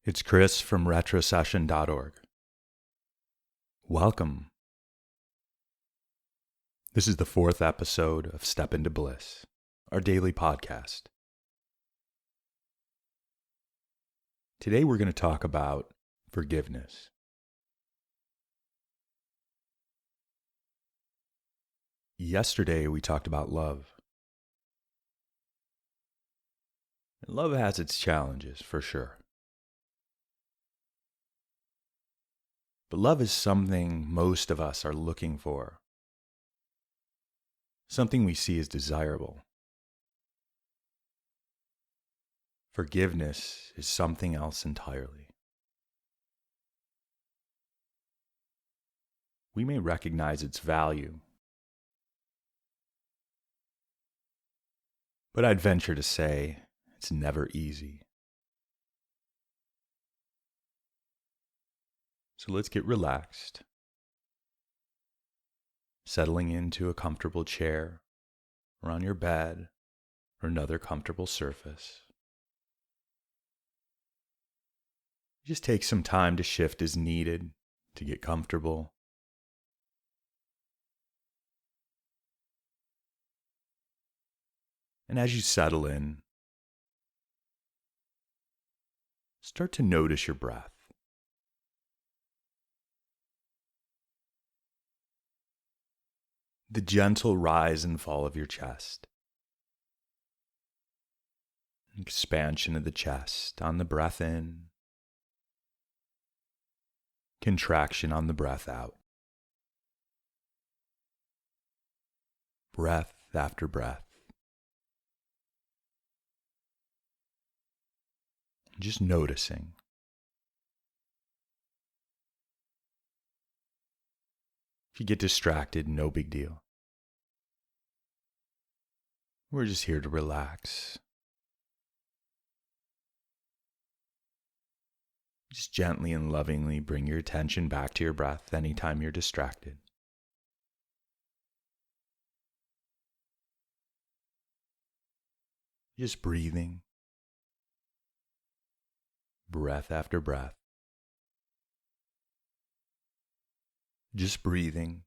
It's Chris from retrosession.org. Welcome. This is the 4th episode of Step into Bliss, our daily podcast. Today we're going to talk about forgiveness. Yesterday we talked about love. And love has its challenges, for sure. But love is something most of us are looking for. Something we see as desirable. Forgiveness is something else entirely. We may recognize its value, but I'd venture to say it's never easy. So let's get relaxed, settling into a comfortable chair or on your bed or another comfortable surface. Just take some time to shift as needed to get comfortable. And as you settle in, start to notice your breath. The gentle rise and fall of your chest. Expansion of the chest on the breath in. Contraction on the breath out. Breath after breath. Just noticing. If you get distracted, no big deal. We're just here to relax. Just gently and lovingly bring your attention back to your breath anytime you're distracted. Just breathing. Breath after breath. Just breathing.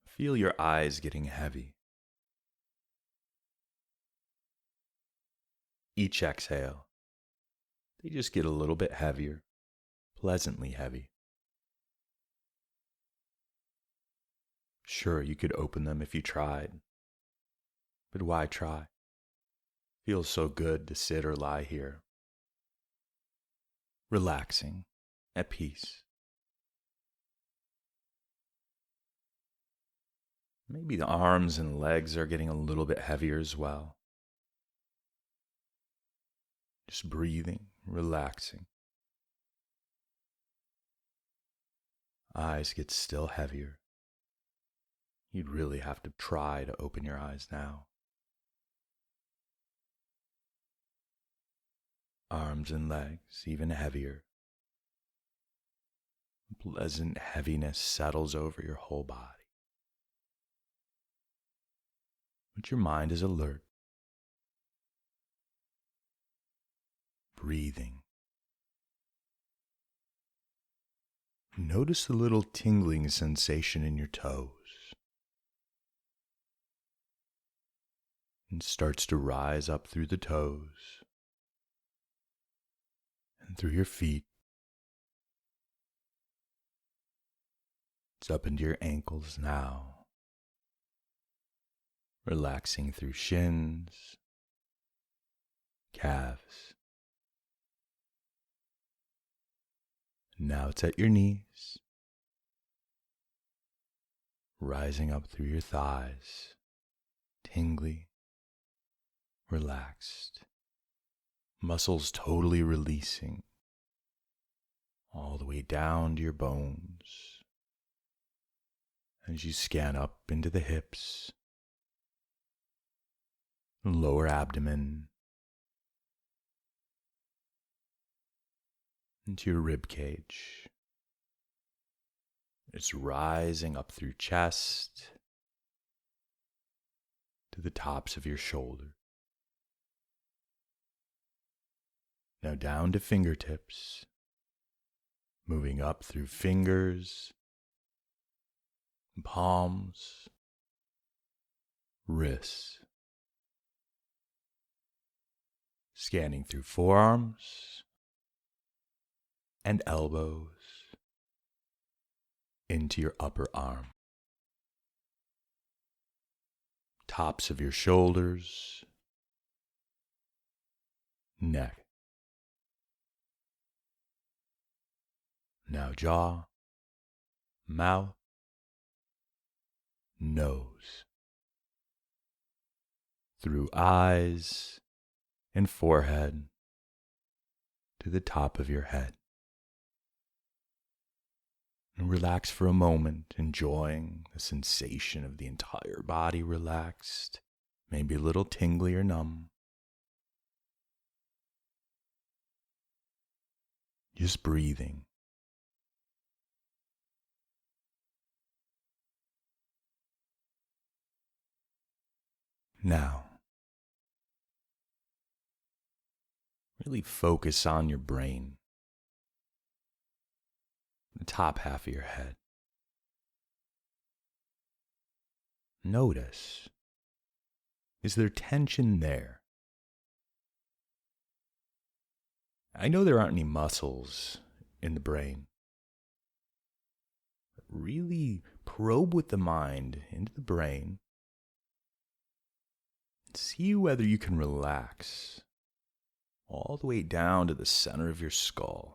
Feel your eyes getting heavy. Each exhale, they just get a little bit heavier, pleasantly heavy. Sure, you could open them if you tried, but why try? Feels so good to sit or lie here, relaxing, at peace. Maybe the arms and legs are getting a little bit heavier as well. Just breathing, relaxing. Eyes get still heavier. You'd really have to try to open your eyes now. Arms and legs even heavier. Pleasant heaviness settles over your whole body. But your mind is alert. Breathing. Notice the little tingling sensation in your toes. It starts to rise up through the toes and through your feet. It's up into your ankles now. Relaxing through shins, calves. Now it's at your knees, rising up through your thighs, tingly, relaxed, muscles totally releasing, all the way down to your bones. As you scan up into the hips, lower abdomen, into your rib cage. It's rising up through chest to the tops of your shoulders. Now down to fingertips, moving up through fingers, palms, wrists, scanning through forearms and elbows into your upper arm, tops of your shoulders, neck. Now jaw, mouth, nose, through eyes and forehead to the top of your head. And relax for a moment, enjoying the sensation of the entire body relaxed, maybe a little tingly or numb. Just breathing. Now, really focus on your brain, the top half of your head. Notice, is there tension there? I know there aren't any muscles in the brain. But really probe with the mind into the brain. See whether you can relax all the way down to the center of your skull.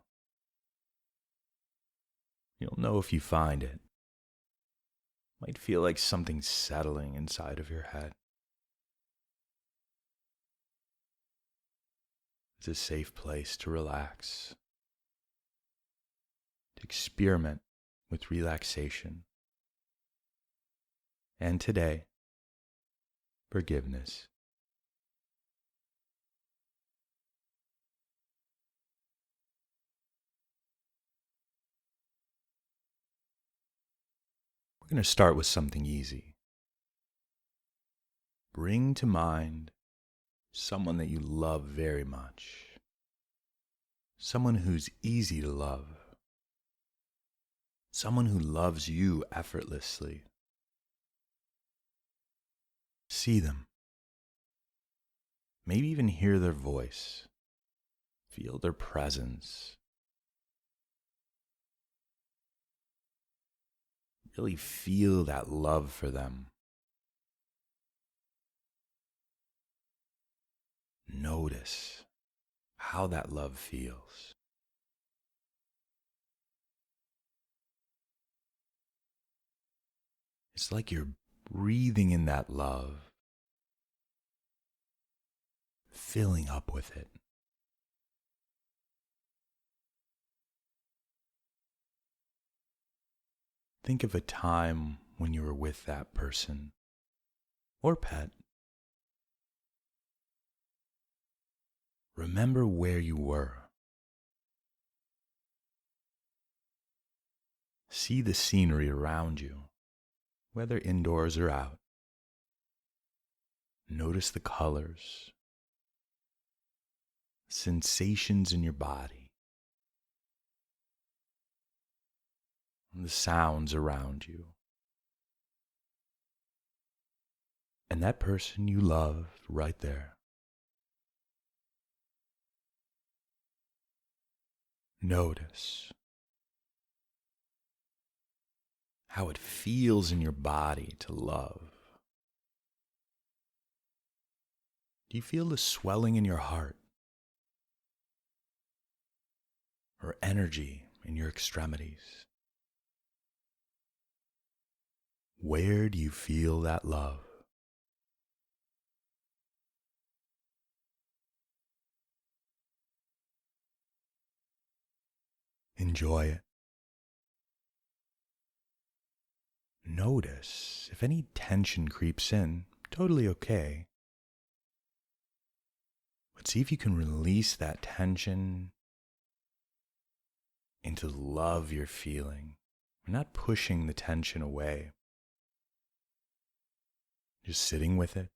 You'll know if you find it. Might feel like something's settling inside of your head. It's a safe place to relax, to experiment with relaxation. And today, forgiveness. We're going to start with something easy. Bring to mind someone that you love very much. Someone who's easy to love. Someone who loves you effortlessly. See them. Maybe even hear their voice. Feel their presence. Really feel that love for them. Notice how that love feels. It's like you're breathing in that love, filling up with it. Think of a time when you were with that person or pet. Remember where you were. See the scenery around you, whether indoors or out. Notice the colors, sensations in your body, and the sounds around you. And that person you love right there. Notice how it feels in your body to love. Do you feel the swelling in your heart? Or energy in your extremities? Where do you feel that love? Enjoy it. Notice if any tension creeps in, totally okay. But see if you can release that tension into the love you're feeling. We're not pushing the tension away. Just sitting with it,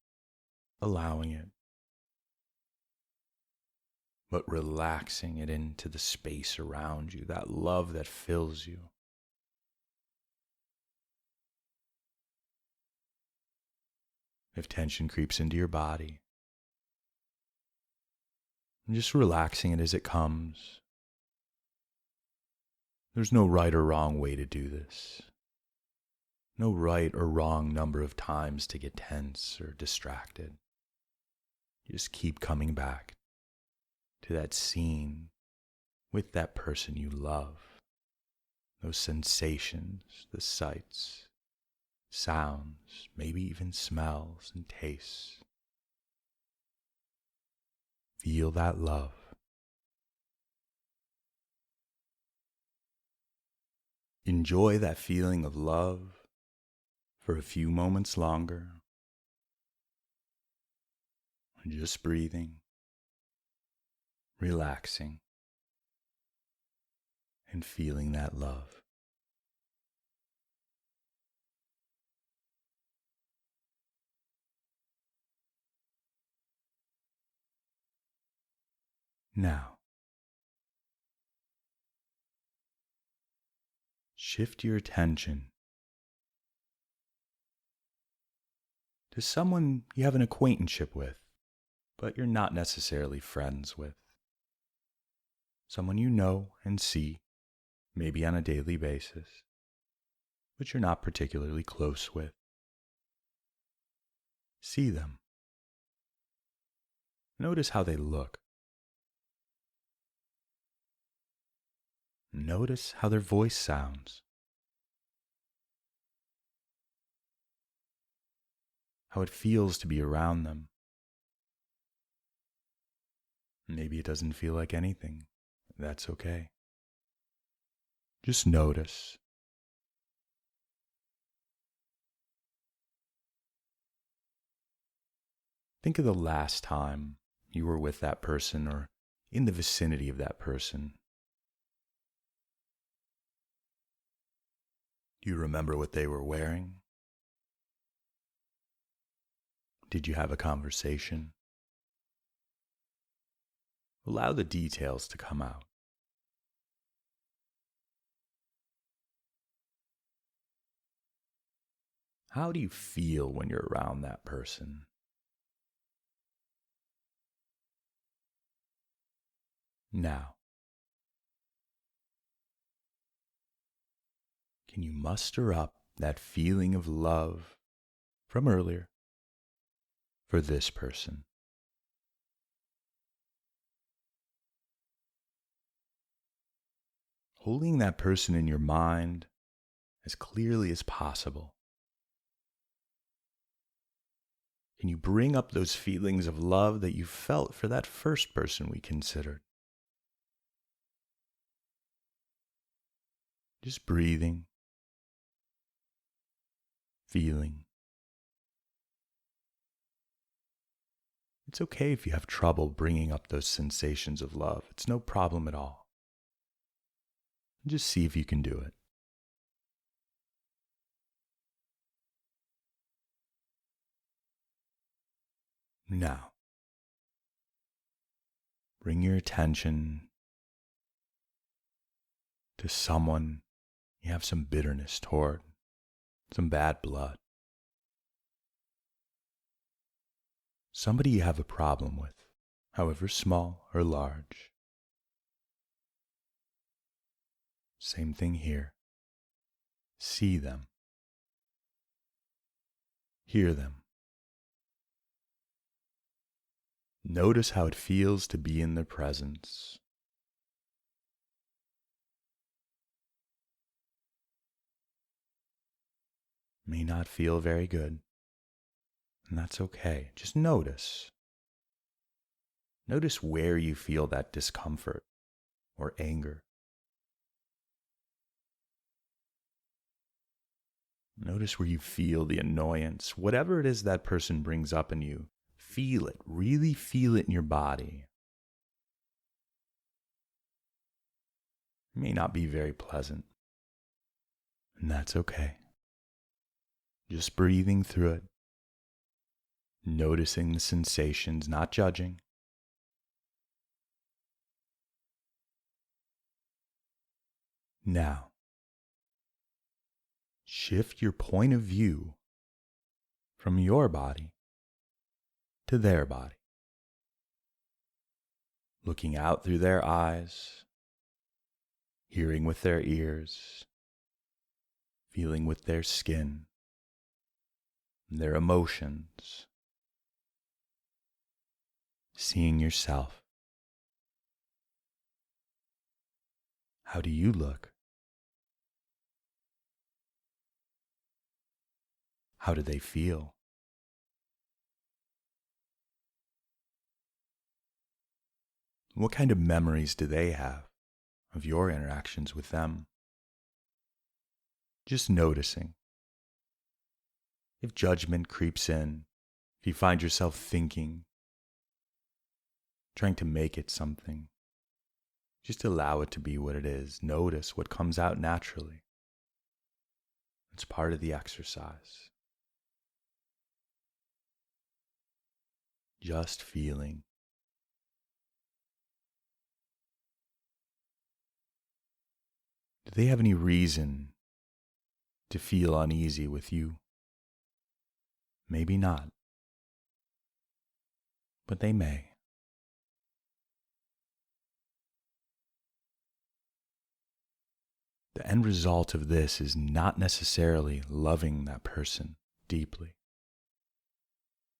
allowing it, but relaxing it into the space around you, that love that fills you. If tension creeps into your body, just relaxing it as it comes. There's no right or wrong way to do this. No right or wrong number of times to get tense or distracted. You just keep coming back to that scene with that person you love. Those sensations, the sights, sounds, maybe even smells and tastes. Feel that love. Enjoy that feeling of love for a few moments longer. Just breathing, relaxing, and feeling that love. Now, shift your attention to someone you have an acquaintanceship with, but you're not necessarily friends with. Someone you know and see, maybe on a daily basis, but you're not particularly close with. See them. Notice how they look. Notice how their voice sounds. How it feels to be around them. Maybe it doesn't feel like anything. That's okay. Just notice. Think of the last time you were with that person or in the vicinity of that person. Do you remember what they were wearing? Did you have a conversation? Allow the details to come out. How do you feel when you're around that person? Now, can you muster up that feeling of love from earlier for this person? Holding that person in your mind as clearly as possible. Can you bring up those feelings of love that you felt for that first person we considered? Just breathing, feeling. It's okay if you have trouble bringing up those sensations of love. It's no problem at all. Just see if you can do it. Now, bring your attention to someone you have some bitterness toward, some bad blood. Somebody you have a problem with, however small or large. Same thing here. See them. Hear them. Notice how it feels to be in their presence. May not feel very good, and that's okay. Just notice. Notice where you feel that discomfort or anger. Notice where you feel the annoyance. Whatever it is that person brings up in you, feel it. Really feel it in your body. It may not be very pleasant, and that's okay. Just breathing through it, noticing the sensations, not judging. Now, shift your point of view from your body to their body, looking out through their eyes, hearing with their ears, feeling with their skin, their emotions, seeing yourself. How do you look? How do they feel? What kind of memories do they have of your interactions with them? Just noticing. If judgment creeps in, if you find yourself thinking, trying to make it something, just allow it to be what it is. Notice what comes out naturally. It's part of the exercise. Just feeling. Do they have any reason to feel uneasy with you? Maybe not, but they may. The end result of this is not necessarily loving that person deeply.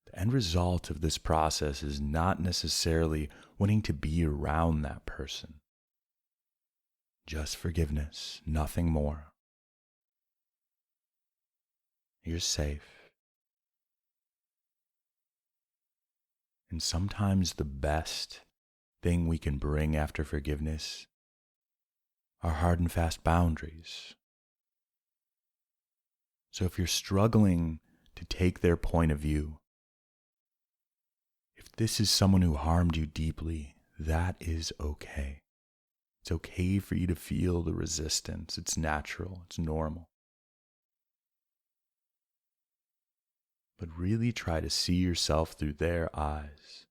The end result of this process is not necessarily wanting to be around that person. Just forgiveness, nothing more. You're safe. And sometimes the best thing we can bring after forgiveness are hard and fast boundaries. So if you're struggling to take their point of view, if this is someone who harmed you deeply, that is okay. It's okay for you to feel the resistance. It's natural. It's normal. But really try to see yourself through their eyes.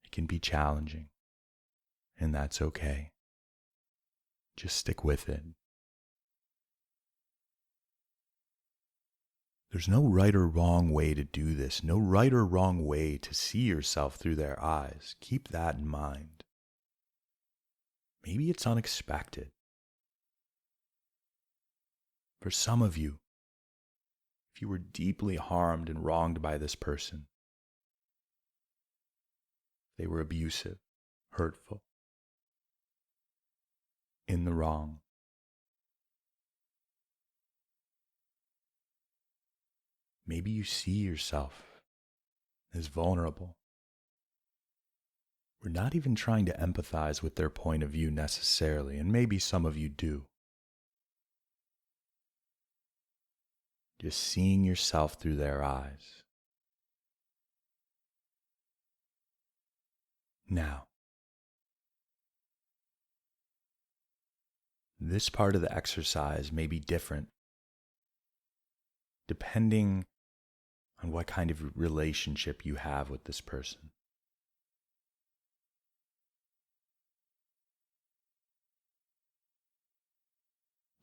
It can be challenging, and that's okay. Just stick with it. There's no right or wrong way to do this, no right or wrong way to see yourself through their eyes. Keep that in mind. Maybe it's unexpected. For some of you, if you were deeply harmed and wronged by this person, they were abusive, hurtful, in the wrong, maybe you see yourself as vulnerable. We're not even trying to empathize with their point of view necessarily, and maybe some of you do. Just seeing yourself through their eyes. Now, this part of the exercise may be different depending on what kind of relationship you have with this person.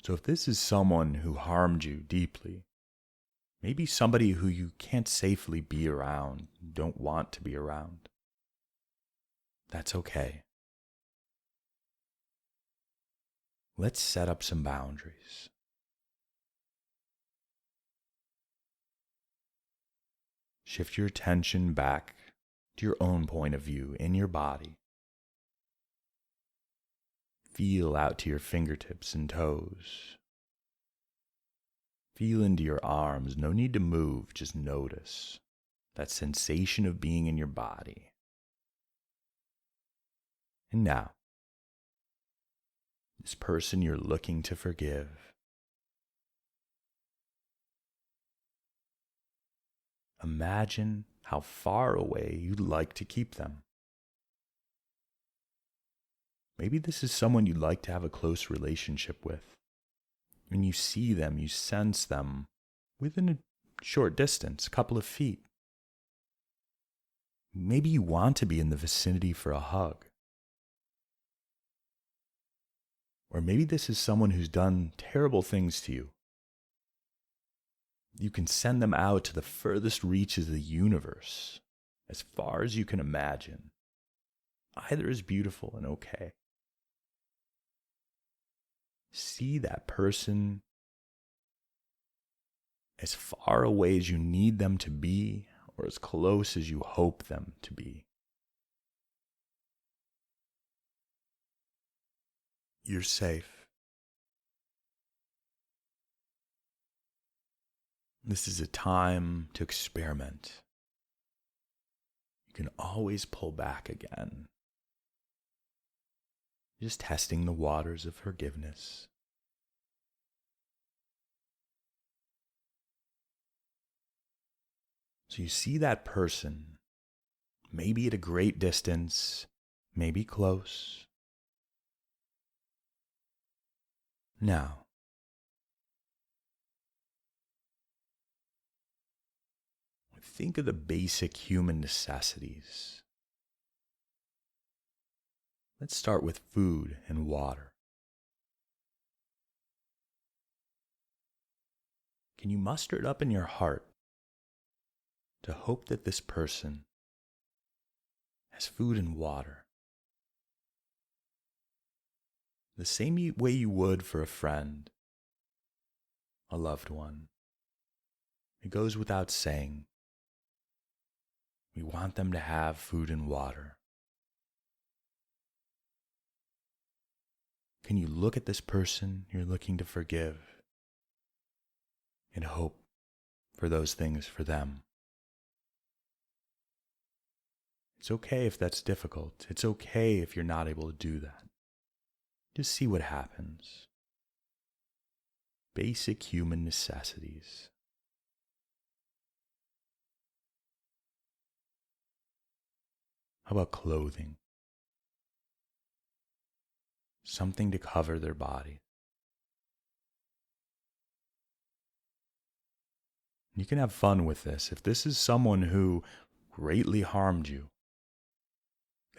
So if this is someone who harmed you deeply, maybe somebody who you can't safely be around, don't want to be around, that's okay. Let's set up some boundaries. Shift your attention back to your own point of view in your body. Feel out to your fingertips and toes. Feel into your arms. No need to move, just notice that sensation of being in your body. And now, this person you're looking to forgive, imagine how far away you'd like to keep them. Maybe this is someone you'd like to have a close relationship with. When you see them, you sense them within a short distance, a couple of feet. Maybe you want to be in the vicinity for a hug. Or maybe this is someone who's done terrible things to you. You can send them out to the furthest reaches of the universe, as far as you can imagine. Either is beautiful and okay. See that person as far away as you need them to be, or as close as you hope them to be. You're safe. This is a time to experiment. You can always pull back again. Just testing the waters of forgiveness. So you see that person, maybe at a great distance, maybe close. Now, think of the basic human necessities. Let's start with food and water. Can you muster it up in your heart to hope that this person has food and water? The same way you would for a friend, a loved one. It goes without saying. We want them to have food and water. Can you look at this person you're looking to forgive and hope for those things for them? It's okay if that's difficult. It's okay if you're not able to do that. Just see what happens. Basic human necessities. How about clothing? Something to cover their body. You can have fun with this. If this is someone who greatly harmed you,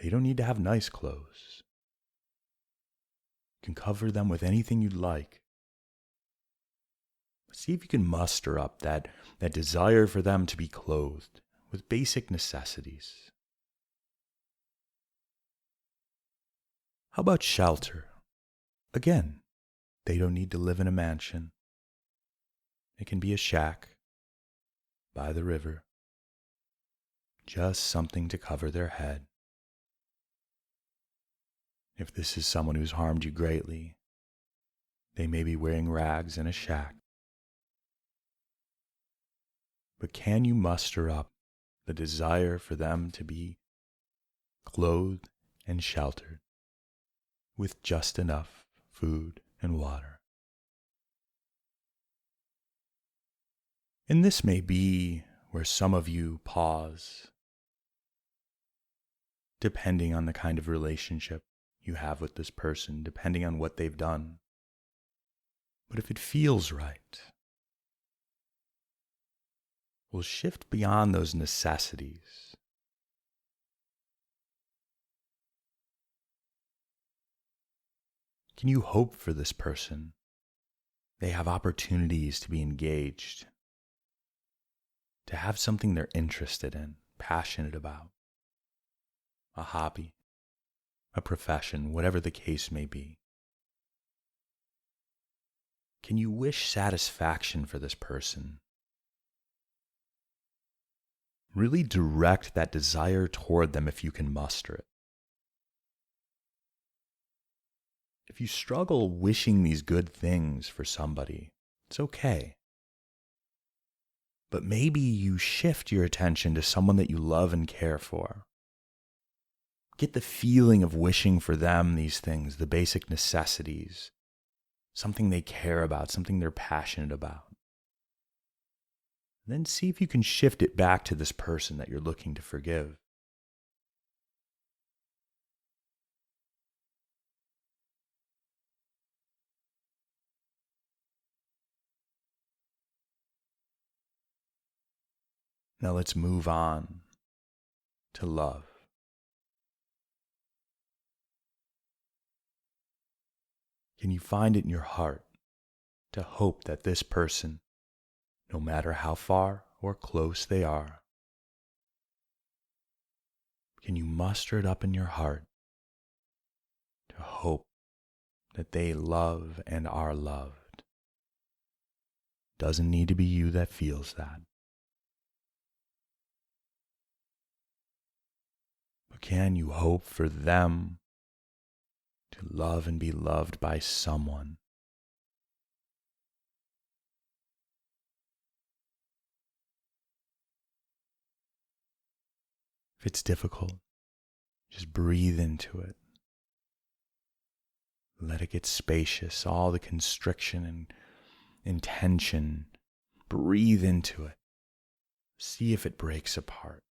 they don't need to have nice clothes. You can cover them with anything you'd like. See if you can muster up that desire for them to be clothed with basic necessities. How about shelter? Again, they don't need to live in a mansion. It can be a shack by the river. Just something to cover their head. If this is someone who's harmed you greatly, they may be wearing rags in a shack. But can you muster up the desire for them to be clothed and sheltered with just enough food and water? And this may be where some of you pause, depending on the kind of relationship you have with this person, depending on what they've done. But if it feels right, we'll shift beyond those necessities. Can you hope for this person? They have opportunities to be engaged, to have something they're interested in, passionate about, a hobby, a profession, whatever the case may be. Can you wish satisfaction for this person? Really direct that desire toward them if you can muster it. If you struggle wishing these good things for somebody, it's okay. But maybe you shift your attention to someone that you love and care for. Get the feeling of wishing for them these things, the basic necessities, something they care about, something they're passionate about. Then see if you can shift it back to this person that you're looking to forgive. Now let's move on to love. Can you find it in your heart to hope that this person, no matter how far or close they are, can you muster it up in your heart to hope that they love and are loved? Doesn't need to be you that feels that. But can you hope for them to love and be loved by someone? If it's difficult, just breathe into it. Let it get spacious, all the constriction and intention. Breathe into it. See if it breaks apart.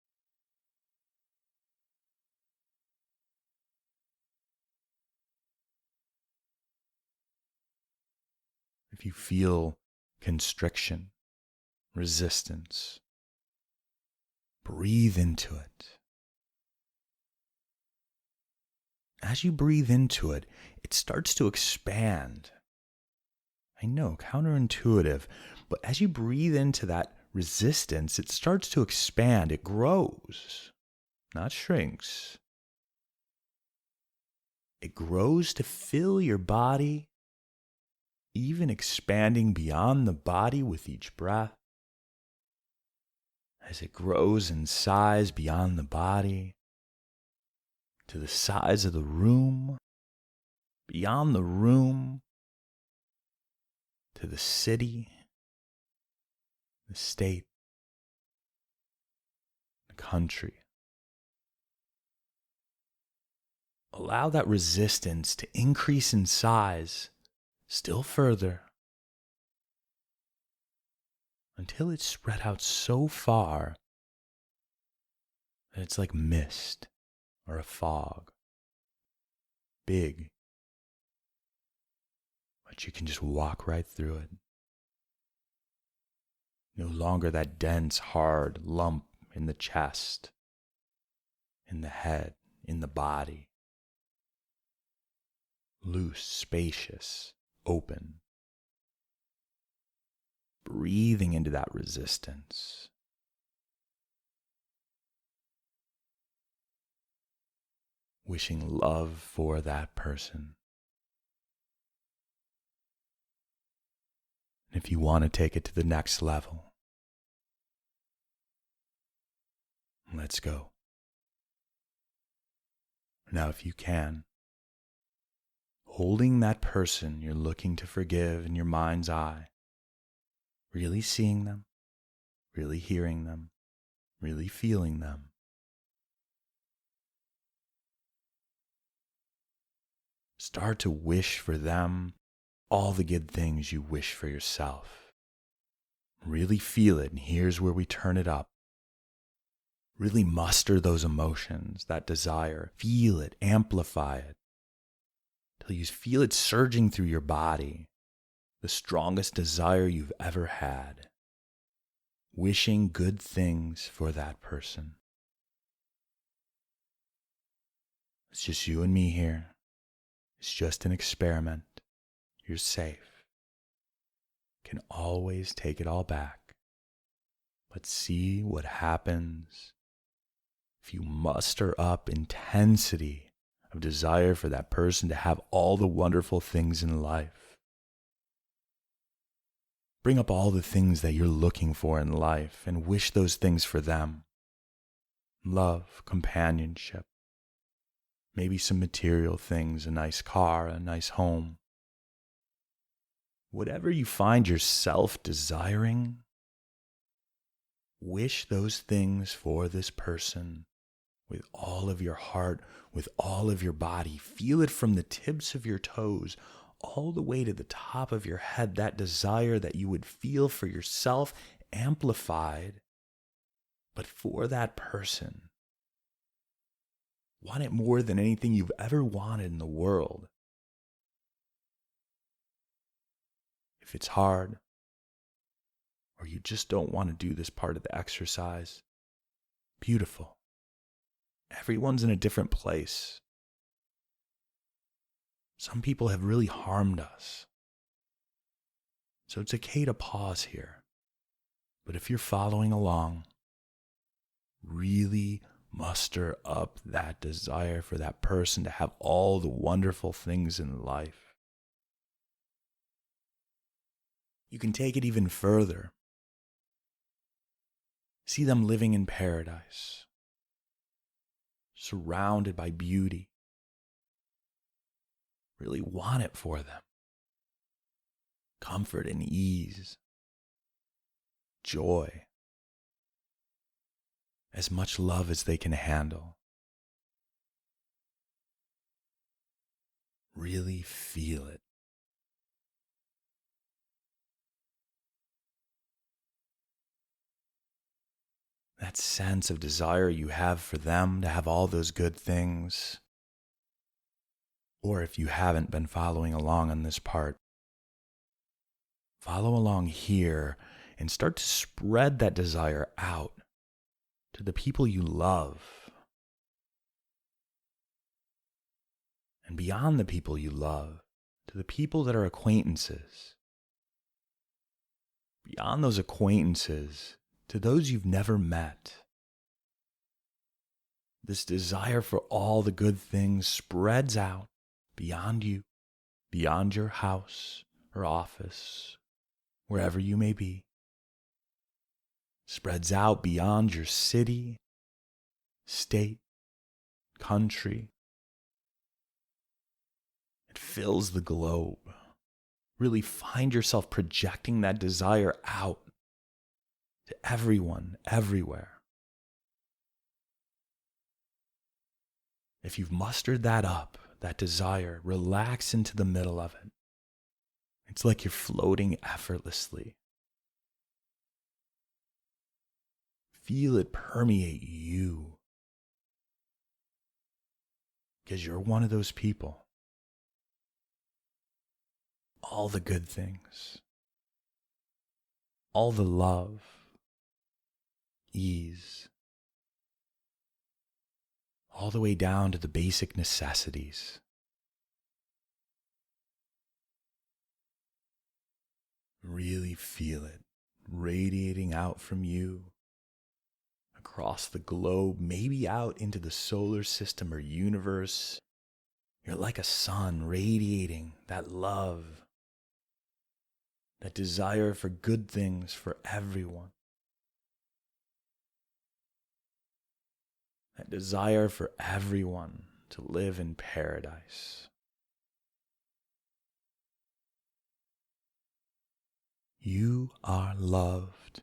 If you feel constriction, resistance, breathe into it. As you breathe into it, it starts to expand. I know, counterintuitive, but as you breathe into that resistance, it starts to expand. It grows, not shrinks. It grows to fill your body, even expanding beyond the body with each breath. As it grows in size beyond the body, to the size of the room, beyond the room, to the city, the state, the country. Allow that resistance to increase in size still further until it's spread out so far that it's like mist or a fog. Big, but you can just walk right through it. No longer that dense, hard lump in the chest, in the head, in the body. Loose, spacious, open. Breathing into that resistance. Wishing love for that person. And if you want to take it to the next level, let's go. Now, if you can, holding that person you're looking to forgive in your mind's eye, really seeing them, really hearing them, really feeling them. Start to wish for them all the good things you wish for yourself. Really feel it, and here's where we turn it up. Really muster those emotions, that desire. Feel it, amplify it, till you feel it surging through your body. The strongest desire you've ever had. Wishing good things for that person. It's just you and me here. It's just an experiment. You're safe. Can always take it all back. But see what happens if you muster up intensity of desire for that person to have all the wonderful things in life. Bring up all the things that you're looking for in life and wish those things for them. Love, companionship, maybe some material things, a nice car, a nice home. Whatever you find yourself desiring, wish those things for this person with all of your heart, with all of your body. Feel it from the tips of your toes all the way to the top of your head, that desire that you would feel for yourself amplified, but for that person. Want it more than anything you've ever wanted in the world. If it's hard, or or you just don't want to do this part of the exercise, beautiful. Everyone's in a different place. Some people have really harmed us. So it's okay to pause here. But if you're following along, really muster up that desire for that person to have all the wonderful things in life. You can take it even further. See them living in paradise, surrounded by beauty. Really want it for them. Comfort and ease, joy, as much love as they can handle. Really feel it. That sense of desire you have for them to have all those good things. Or if you haven't been following along on this part, follow along here and start to spread that desire out to the people you love. And beyond the people you love, to the people that are acquaintances. Beyond those acquaintances, to those you've never met. This desire for all the good things spreads out beyond you, beyond your house or office, wherever you may be. Spreads out beyond your city, state, country. It fills the globe. Really find yourself projecting that desire out to everyone, everywhere. If you've mustered that up, that desire, relax into the middle of it. It's like you're floating effortlessly. Feel it permeate you. Because you're one of those people. All the good things. All the love. Ease. All the way down to the basic necessities. Really feel it radiating out from you, across the globe, maybe out into the solar system or universe. You're like a sun radiating that love, that desire for good things for everyone. That desire for everyone to live in paradise. You are loved.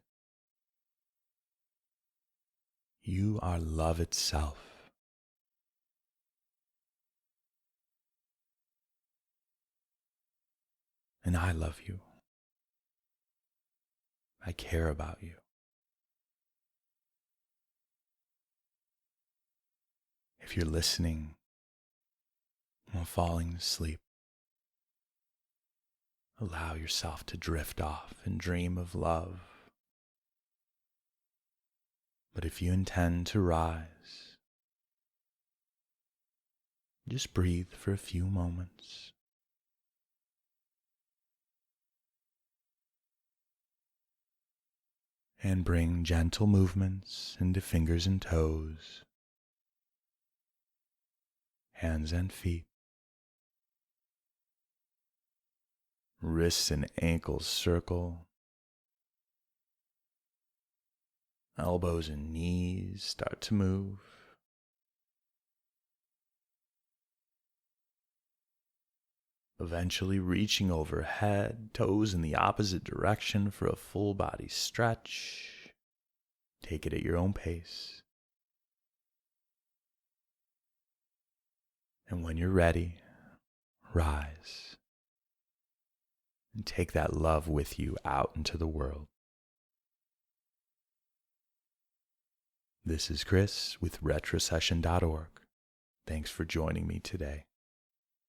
You are love itself. And I love you. I care about you. If you're listening while falling asleep, allow yourself to drift off and dream of love. But if you intend to rise, just breathe for a few moments. And bring gentle movements into fingers and toes, hands and feet, wrists and ankles circle, elbows and knees start to move. Eventually reaching overhead, toes in the opposite direction for a full body stretch. Take it at your own pace. And when you're ready, rise. And take that love with you out into the world. This is Chris with retrocession.org. Thanks for joining me today.